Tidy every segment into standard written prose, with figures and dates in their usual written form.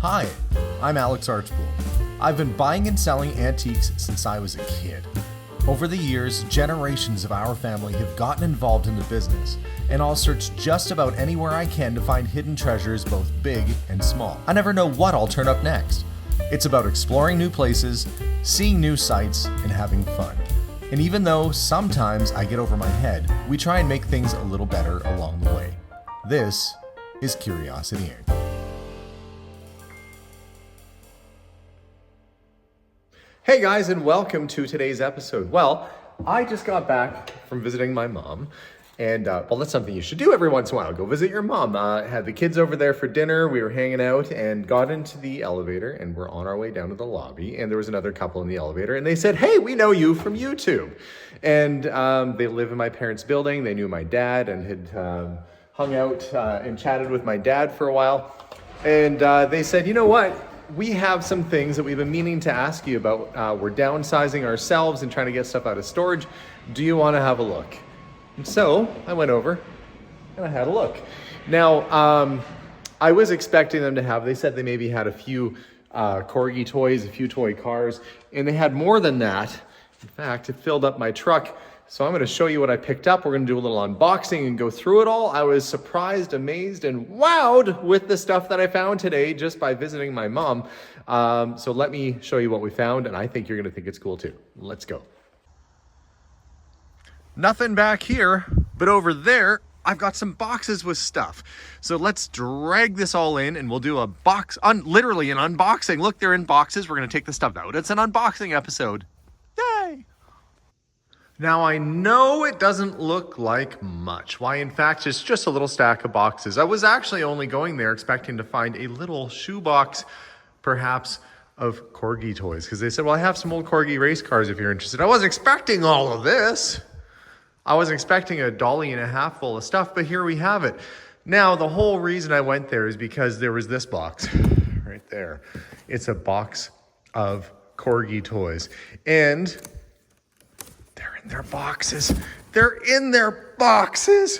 Hi, I'm Alex Archbold. I've been buying and selling antiques since I was a kid. Over the years, generations of our family have gotten involved in the business, and I'll search just about anywhere I can to find hidden treasures both big and small. I never know what I'll turn up next. It's about exploring new places, seeing new sights, and having fun. And even though sometimes I get over my head, we try and make things a little better along the way. This is Curiosity Inc. Hey guys, and welcome to today's episode. Well, I just got back from visiting my mom, and that's something you should do every once in a while. Go visit your mom. Had the kids over there for dinner. We were hanging out and got into the elevator, and we're on our way down to the lobby, and there was another couple in the elevator, and they said, "Hey, we know you from YouTube." And they live in my parents' building. They knew my dad and had hung out and chatted with my dad for a while. And they said, "You know what? We have some things that we've been meaning to ask you about. We're downsizing ourselves and trying to get stuff out of storage. Do you want to have a look?" And so I went over and I had a look. Now, I was expecting them to have, they said they maybe had a few corgi toys, a few toy cars, and they had more than that. In fact, it filled up my truck. So I'm going to show you what I picked up. We're going to do a little unboxing and go through it all. I was surprised, amazed, and wowed with the stuff that I found today just by visiting my mom. So let me show you what we found, and I think you're going to think it's cool too. Let's go. Nothing back here, but over there, I've got some boxes with stuff. So let's drag this all in, and we'll do a literally an unboxing. Look, they're in boxes. We're going to take the stuff out. It's an unboxing episode. Yay! Now, I know it doesn't look like much. Why, in fact, it's just a little stack of boxes. I was actually only going there expecting to find a little shoebox, perhaps, of corgi toys. Because they said, well, I have some old corgi race cars if you're interested. I wasn't expecting all of this. I was expecting a dolly and a half full of stuff, but here we have it. Now, the whole reason I went there is because there was this box right there. It's a box of corgi toys. And they're in their boxes. They're in their boxes.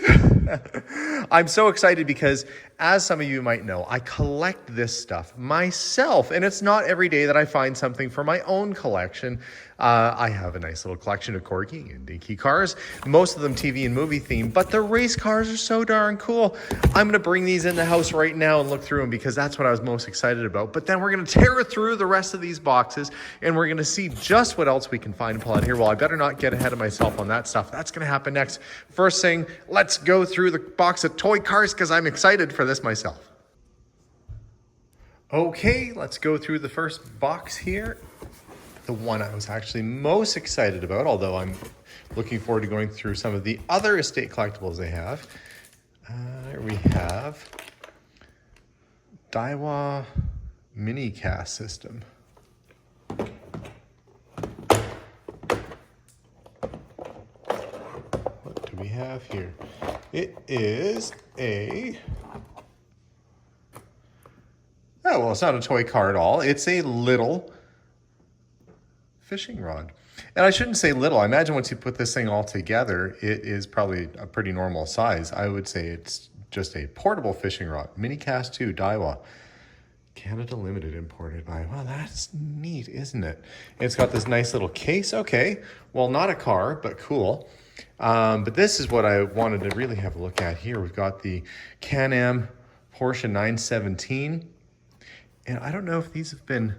I'm so excited because, as some of you might know, I collect this stuff myself. And it's not every day that I find something for my own collection. I have a nice little collection of corgi and dinky cars, most of them TV and movie themed, but the race cars are so darn cool. I'm going to bring these in the house right now and look through them because that's what I was most excited about. But then we're going to tear through the rest of these boxes and we're going to see just what else we can find and pull out here. Well, I better not get ahead of myself on that stuff. That's going to happen next. First thing, let's go through the box of toy cars because I'm excited for this myself. Okay, let's go through the first box here. The one I was actually most excited about, although I'm looking forward to going through some of the other estate collectibles they have. There we have Daiwa mini cast system. What do we have here? It is it's not a toy car at all. It's a little fishing rod. And I shouldn't say little. I imagine once you put this thing all together, it is probably a pretty normal size. I would say it's just a portable fishing rod. Mini Cast 2 Daiwa. Canada Limited imported by, well, that's neat, isn't it? It's got this nice little case. Okay, well, not a car, but cool. But this is what I wanted to really have a look at here. We've got the Can-Am Porsche 917. And I don't know if these have been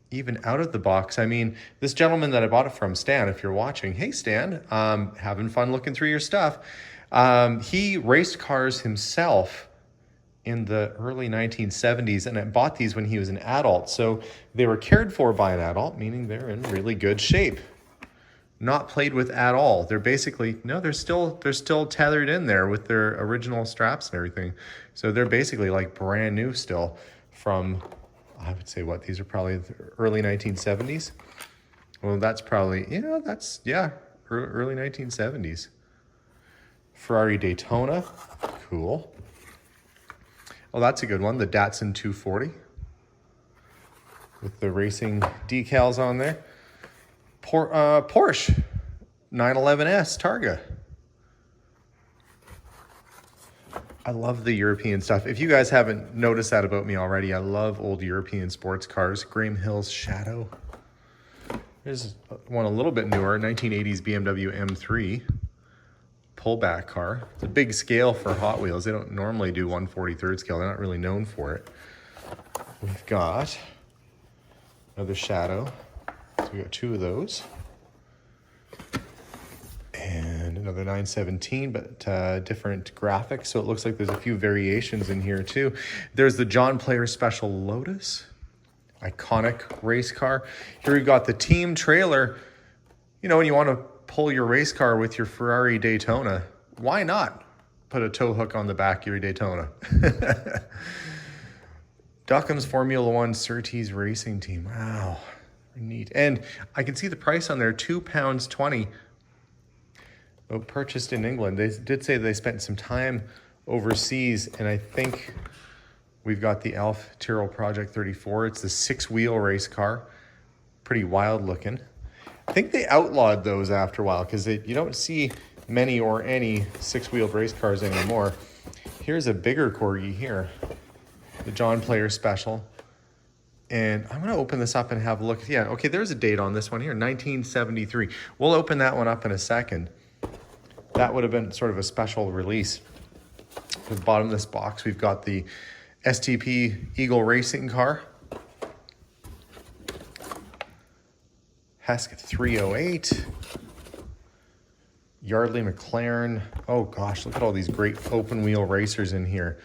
even out of the box. I mean, this gentleman that I bought it from, Stan, if you're watching, hey Stan, having fun looking through your stuff. He raced cars himself in the early 1970s, and I bought these when he was an adult. So they were cared for by an adult, meaning they're in really good shape. Not played with at all. They're basically, no, they're still tethered in there with their original straps and everything. So they're basically like brand new still from, I would say, what, these are probably the early 1970s? Well, that's probably, early 1970s. Ferrari Daytona, cool. Oh, that's a good one, the Datsun 240 with the racing decals on there. Porsche 911S Targa. I love the European stuff. If you guys haven't noticed that about me already, I love old European sports cars. Graham Hill's Shadow. There's one a little bit newer, 1980s BMW M3 pullback car. It's a big scale for Hot Wheels. They don't normally do 1/43rd scale. They're not really known for it. We've got another Shadow. So we got two of those. And another 917, but different graphics. So it looks like there's a few variations in here too. There's the John Player Special Lotus. Iconic race car. Here we've got the team trailer. You know, when you want to pull your race car with your Ferrari Daytona, why not put a tow hook on the back of your Daytona? Duckham's Formula One Surtees Racing Team. Wow, neat. And I can see the price on there, £2.20. Oh, purchased in England. They did say they spent some time overseas, and I think we've got the Alf Tyrrell Project 34. It's the 6-wheel race car. Pretty wild looking. I think they outlawed those after a while because you don't see many or any 6-wheeled race cars anymore. Here's a bigger Corgi here. The John Player Special. And I'm going to open this up and have a look. Yeah, okay, there's a date on this one here, 1973. We'll open that one up in a second. That would have been sort of a special release. At the bottom of this box, we've got the STP Eagle Racing car. Hesketh 308. Yardley McLaren. Oh gosh, look at all these great open wheel racers in here.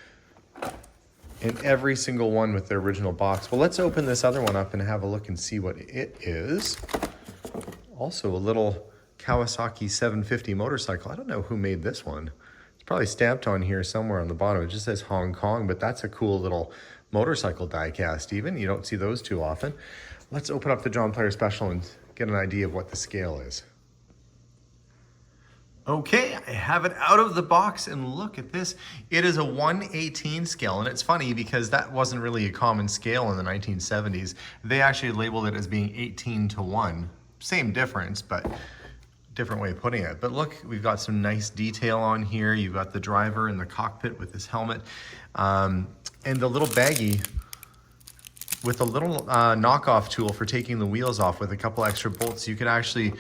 And every single one with their original box. Well, let's open this other one up and have a look and see what it is. Also a little Kawasaki 750 motorcycle. I don't know who made this one. It's probably stamped on here somewhere on the bottom. It just says Hong Kong, but that's a cool little motorcycle die-cast even. You don't see those too often. Let's open up the John Player Special and get an idea of what the scale is. Okay, I have it out of the box and look at this. It is a 1/18 scale, and it's funny because that wasn't really a common scale in the 1970s. They actually labeled it as being 18:1. Same difference, but different way of putting it. But look, we've got some nice detail on here. You've got the driver in the cockpit with his helmet, and the little baggie with a little knockoff tool for taking the wheels off with a couple extra bolts. You could actually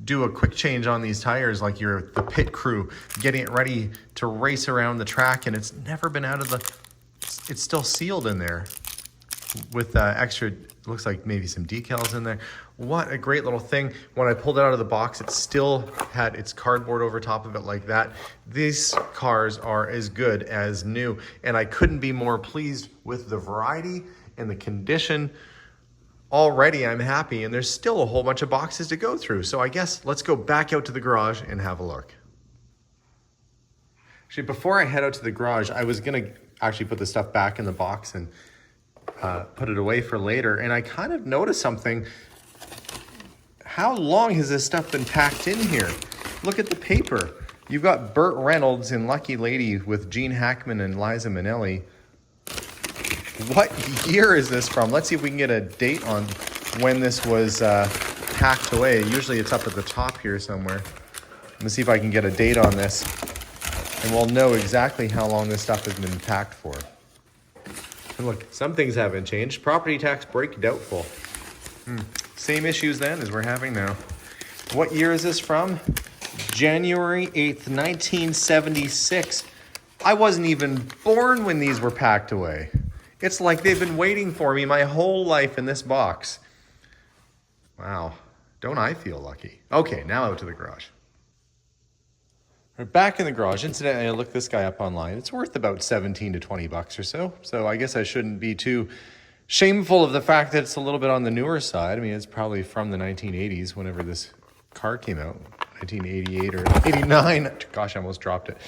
do a quick change on these tires like you're the pit crew getting it ready to race around the track, and it's never been out of the, it's still sealed in there with extra, looks like maybe some decals in there. What a great little thing. When I pulled it out of the box, it still had its cardboard over top of it like that. These cars are as good as new, and I couldn't be more pleased with the variety and the condition. Already I'm happy, and there's still a whole bunch of boxes to go through. So I guess let's go back out to the garage and have a look. Actually, before I head out to the garage, I was gonna actually put the stuff back in the box and put it away for later. And I kind of noticed something. How long has this stuff been packed in here? Look at the paper. You've got Burt Reynolds in Lucky Lady with Gene Hackman and Liza Minnelli. What year is this from? Let's see if we can get a date on when this was packed away. Usually it's up at the top here somewhere. Let me see if I can get a date on this, and we'll know exactly how long this stuff has been packed for. And look, some things haven't changed. Property tax break doubtful. Same issues then as we're having now. What year is this from? January 8th, 1976. I wasn't even born when these were packed away. It's like they've been waiting for me my whole life in this box. Wow, don't I feel lucky? Okay, now out to the garage. We're back in the garage. Incidentally, I looked this guy up online. It's worth about 17 to 20 bucks or so. So I guess I shouldn't be too shameful of the fact that it's a little bit on the newer side. I mean, it's probably from the 1980s, whenever this car came out. 1988 or 89. Gosh, I almost dropped it.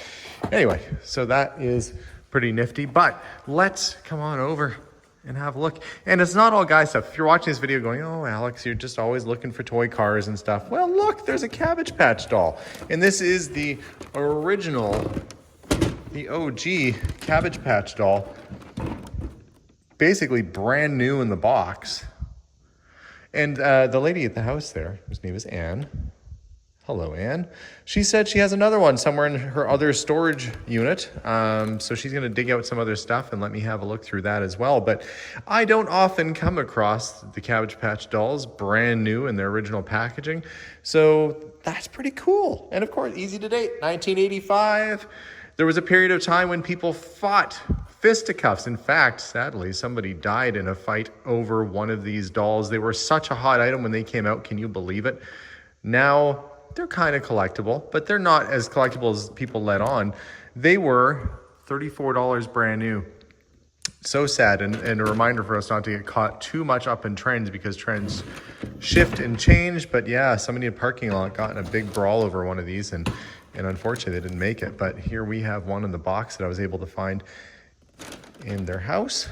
Anyway, so that is pretty nifty, but let's come on over and have a look. And it's not all guy stuff. If you're watching this video going, oh, Alex, you're just always looking for toy cars and stuff. Well, look, there's a Cabbage Patch doll. And this is the original, the OG Cabbage Patch doll. Basically brand new in the box. And the lady at the house there, whose name is Anne. Hello, Anne. She said she has another one somewhere in her other storage unit. So she's going to dig out some other stuff and let me have a look through that as well. But I don't often come across the Cabbage Patch dolls brand new in their original packaging. So that's pretty cool. And of course, easy to date, 1985. There was a period of time when people fought fisticuffs. In fact, sadly, somebody died in a fight over one of these dolls. They were such a hot item when they came out. Can you believe it? Now, they're kind of collectible, but they're not as collectible as people let on. They were $34 brand new. So sad, and a reminder for us not to get caught too much up in trends, because trends shift and change. But yeah, somebody in a parking lot got in a big brawl over one of these, and unfortunately they didn't make it. But here we have one in the box that I was able to find in their house.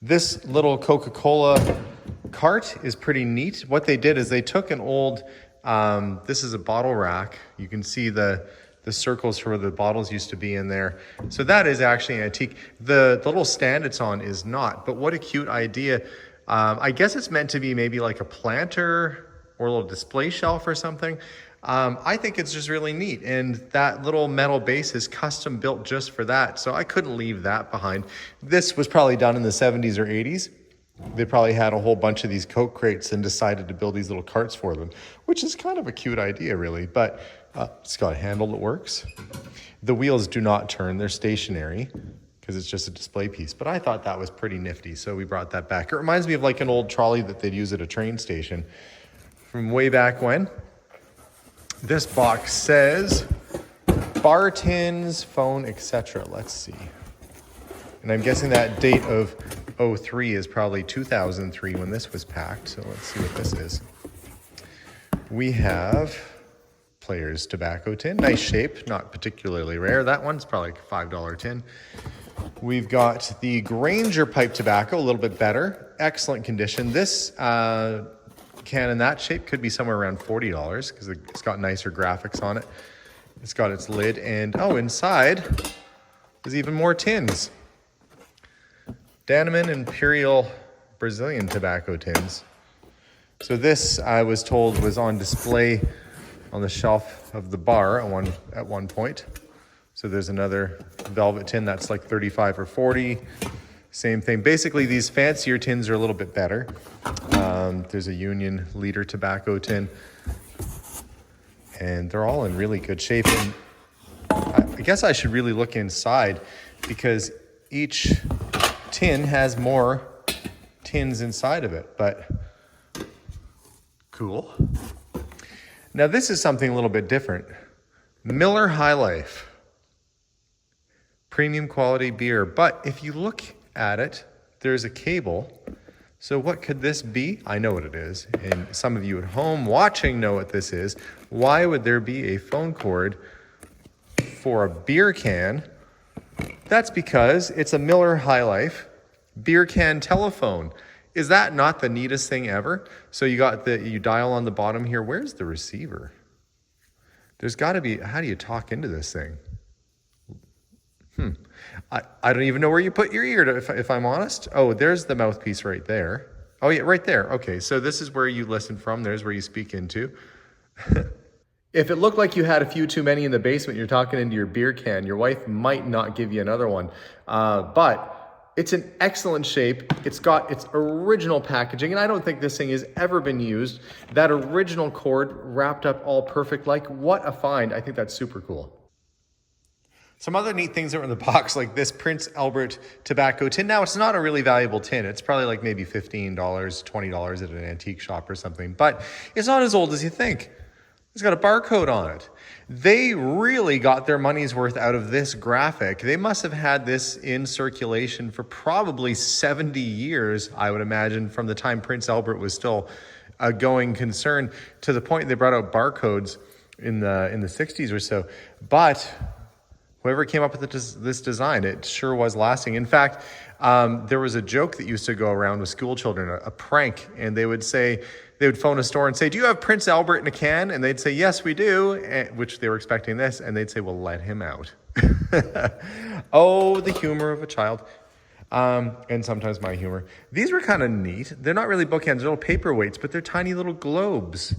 This little Coca-Cola cart is pretty neat. What they did is they took an old, this is a bottle rack. You can see the circles for where the bottles used to be in there. So that is actually antique. The little stand it's on is not, but what a cute idea. I guess it's meant to be maybe like a planter or a little display shelf or something. I think it's just really neat. And that little metal base is custom built just for that. So I couldn't leave that behind. This was probably done in the 70s or 80s. They probably had a whole bunch of these Coke crates and decided to build these little carts for them, which is kind of a cute idea, really. But it's got a handle that works. The wheels do not turn. They're stationary because it's just a display piece. But I thought that was pretty nifty, so we brought that back. It reminds me of like an old trolley that they'd use at a train station from way back when. This box says bar tins, phone, etc. Let's see. And I'm guessing that date of 03 is probably 2003 when this was packed. So let's see what this is. We have Player's tobacco tin. Nice shape, not particularly rare. That one's probably like a $5 tin. We've got the Granger pipe tobacco, a little bit better. Excellent condition. This can in that shape could be somewhere around $40 because it's got nicer graphics on it. It's got its lid, and oh, inside there's even more tins. Dannemann Imperial Brazilian tobacco tins. So this, I was told, was on display on the shelf of the bar at one point. So there's another velvet tin that's like 35 or 40. Same thing. Basically, these fancier tins are a little bit better. There's a Union liter tobacco tin. And they're all in really good shape. And I guess I should really look inside, because each tin has more tins inside of it, but cool. Now this is something a little bit different. Miller High Life. Premium quality beer. But if you look at it, there's a cable. So what could this be? I know what it is. And some of you at home watching know what this is. Why would there be a phone cord for a beer can? That's because it's a Miller High Life beer can telephone. Is that not the neatest thing ever? So you dial on the bottom here. Where's the receiver? There's got to be, how do you talk into this thing? I don't even know where you put your ear, if I'm honest. Oh, there's the mouthpiece right there. Oh yeah, right there. Okay, so this is where you listen from. There's where you speak into. If it looked like you had a few too many in the basement, you're talking into your beer can, your wife might not give you another one. But it's in excellent shape. It's got its original packaging, and I don't think this thing has ever been used. That original cord wrapped up all perfect. Like, what a find. I think that's super cool. Some other neat things that are in the box, like this Prince Albert tobacco tin. Now, it's not a really valuable tin. It's probably like maybe $15, $20 at an antique shop or something. But it's not as old as you think. It's got a barcode on it. They really got their money's worth out of this graphic. They must have had this in circulation for probably 70 years, I would imagine, from the time Prince Albert was still a going concern, to the point they brought out barcodes in the 60s or so. But whoever came up with this design, it sure was lasting. In fact, there was a joke that used to go around with school children, a prank, and they would phone a store and say, "Do you have Prince Albert in a can?" And they'd say, "Yes, we do," which they were expecting this, and they'd say, "Well, let him out." Oh, the humor of a child. And sometimes my humor. These were kind of neat. They're not really bookends, they're little paperweights, but they're tiny little globes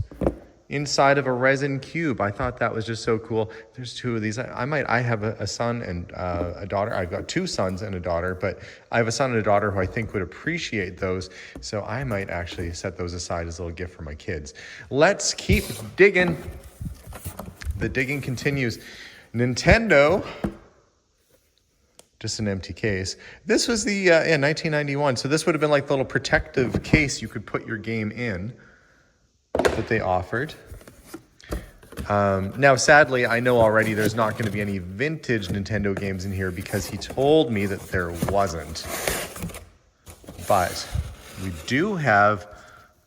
inside of a resin cube. I thought that was just so cool. There's two of these. I have a son and a daughter. I've got two sons and a daughter, but I have a son and a daughter who I think would appreciate those. So I might actually set those aside as a little gift for my kids. Let's keep digging. The digging continues. Nintendo, just an empty case. This was the 1991. So this would have been like the little protective case you could put your game in that they offered. Now, sadly, I know already there's not going to be any vintage Nintendo games in here because he told me that there wasn't. But we do have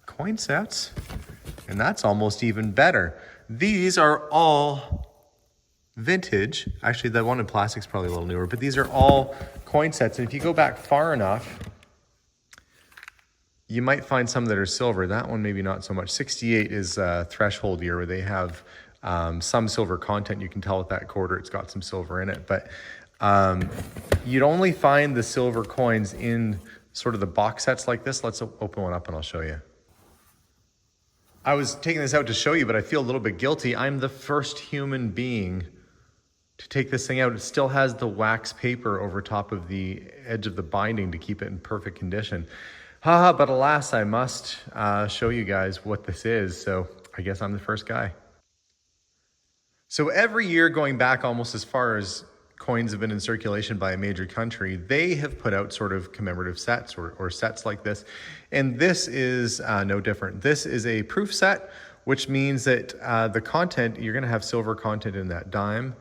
coin sets, and that's almost even better. These are all vintage. Actually, the one in plastic is probably a little newer, but these are all coin sets. And if you go back far enough, you might find some that are silver. That one maybe not so much. 68 is a threshold year where they have some silver content. You can tell with that quarter it's got some silver in it. But you'd only find the silver coins in sort of the box sets like this. Let's open one up and I'll show you. I was taking this out to show you, but I feel a little bit guilty. I'm the first human being to take this thing out. It still has the wax paper over top of the edge of the binding to keep it in perfect condition. But alas, I must show you guys what this is. So I guess I'm the first guy. So every year, going back almost as far as coins have been in circulation by a major country, they have put out sort of commemorative sets or sets like this. And this is no different. This is a proof set, which means that the content, you're going to have silver content in that dime.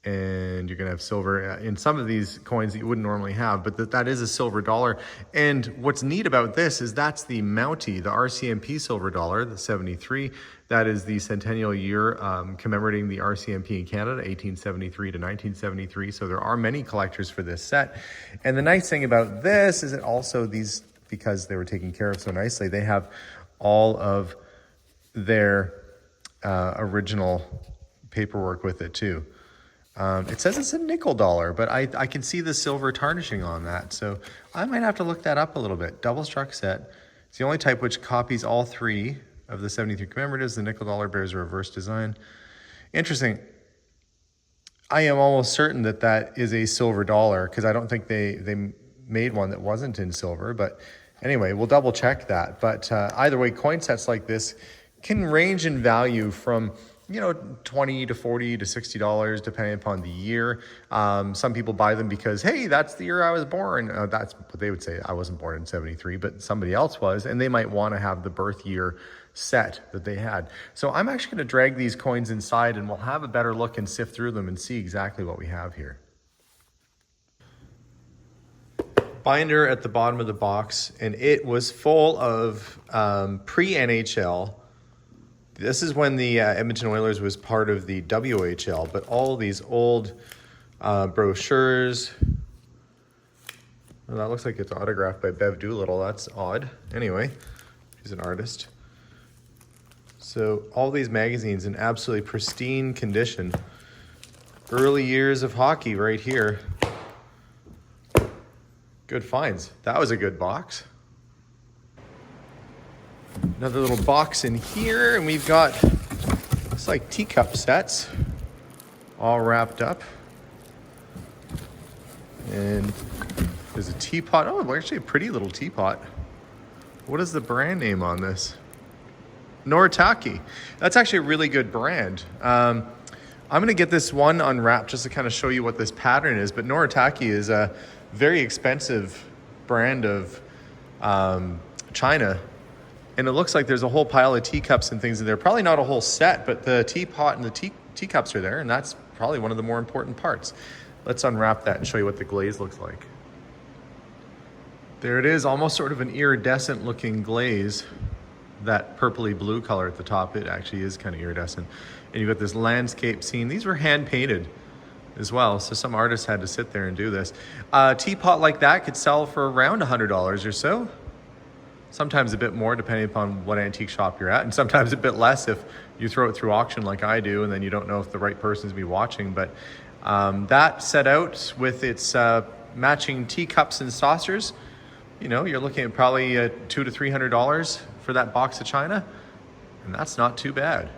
And you're going to have silver in some of these coins that you wouldn't normally have, but that is a silver dollar. And what's neat about this is that's the Mountie, the RCMP silver dollar, the 73. That is the centennial year commemorating the RCMP in Canada, 1873 to 1973. So there are many collectors for this set. And the nice thing about this is that also these, because they were taken care of so nicely, they have all of their original paperwork with it too. It says it's a nickel dollar, but I can see the silver tarnishing on that. So I might have to look that up a little bit. Double struck set. It's the only type which copies all three of the 73 commemoratives. The nickel dollar bears a reverse design. Interesting. I am almost certain that that is a silver dollar because I don't think they made one that wasn't in silver. But anyway, we'll double check that. But either way, coin sets like this can range in value from $20 to $40 to $60, depending upon the year. Some people buy them because, hey, that's the year I was born. That's what they would say. I wasn't born in 73, but somebody else was, and they might want to have the birth year set that they had. So I'm actually going to drag these coins inside, and we'll have a better look and sift through them and see exactly what we have here. Binder at the bottom of the box, and it was full of pre-NHL. This is when the Edmonton Oilers was part of the WHL, but all these old brochures. Well, that looks like it's autographed by Bev Doolittle. That's odd. Anyway, she's an artist. So all these magazines in absolutely pristine condition. Early years of hockey right here. Good finds. That was a good box. Another little box in here, and we've got, looks like teacup sets all wrapped up. And there's a teapot. Oh, actually a pretty little teapot. What is the brand name on this? Noritake. That's actually a really good brand. I'm going to get this one unwrapped just to kind of show you what this pattern is. But Noritake is a very expensive brand of China. And it looks like there's a whole pile of teacups and things in there. Probably not a whole set, but the teapot and the teacups are there, and that's probably one of the more important parts. Let's unwrap that and show you what the glaze looks like. There it is, almost sort of an iridescent looking glaze. That purpley blue color at the top, it actually is kind of iridescent. And you've got this landscape scene. These were hand painted as well, so some artists had to sit there and do this. A teapot like that could sell for around $100 or so. Sometimes a bit more depending upon what antique shop you're at, and sometimes a bit less if you throw it through auction like I do, and then you don't know if the right person's be watching. But that set out with its matching teacups and saucers, you're looking at probably $200 to $300 for that box of china, and that's not too bad.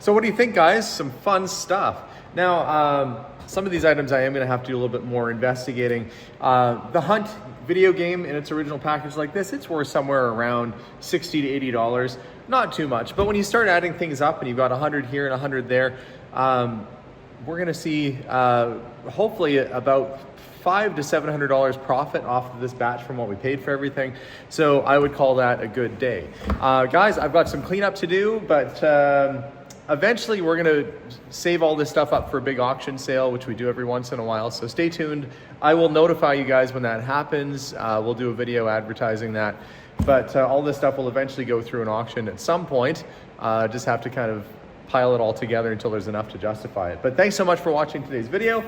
So what do you think, guys? Some fun stuff. Now, some of these items I am going to have to do a little bit more investigating. The Hunt video game in its original package like this, it's worth somewhere around $60 to $80. Not too much, but when you start adding things up and you've got 100 here and 100 there, we're going to see hopefully about $500 to $700 profit off of this batch from what we paid for everything. So I would call that a good day. Guys, I've got some cleanup to do, but eventually we're going to save all this stuff up for a big auction sale, which we do every once in a while. So stay tuned. I will notify you guys when that happens. We'll do a video advertising that. But all this stuff will eventually go through an auction at some point. Just have to kind of pile it all together until there's enough to justify it. But thanks so much for watching today's video.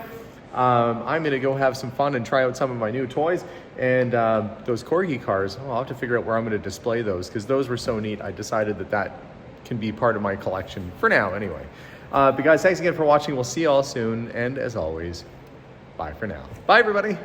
I'm gonna go have some fun and try out some of my new toys. And those Corgi cars, I'll have to figure out where I'm gonna display those, because those were so neat. I decided that that can be part of my collection for now anyway. But guys, thanks again for watching. We'll see you all soon. And as always, bye for now. Bye everybody.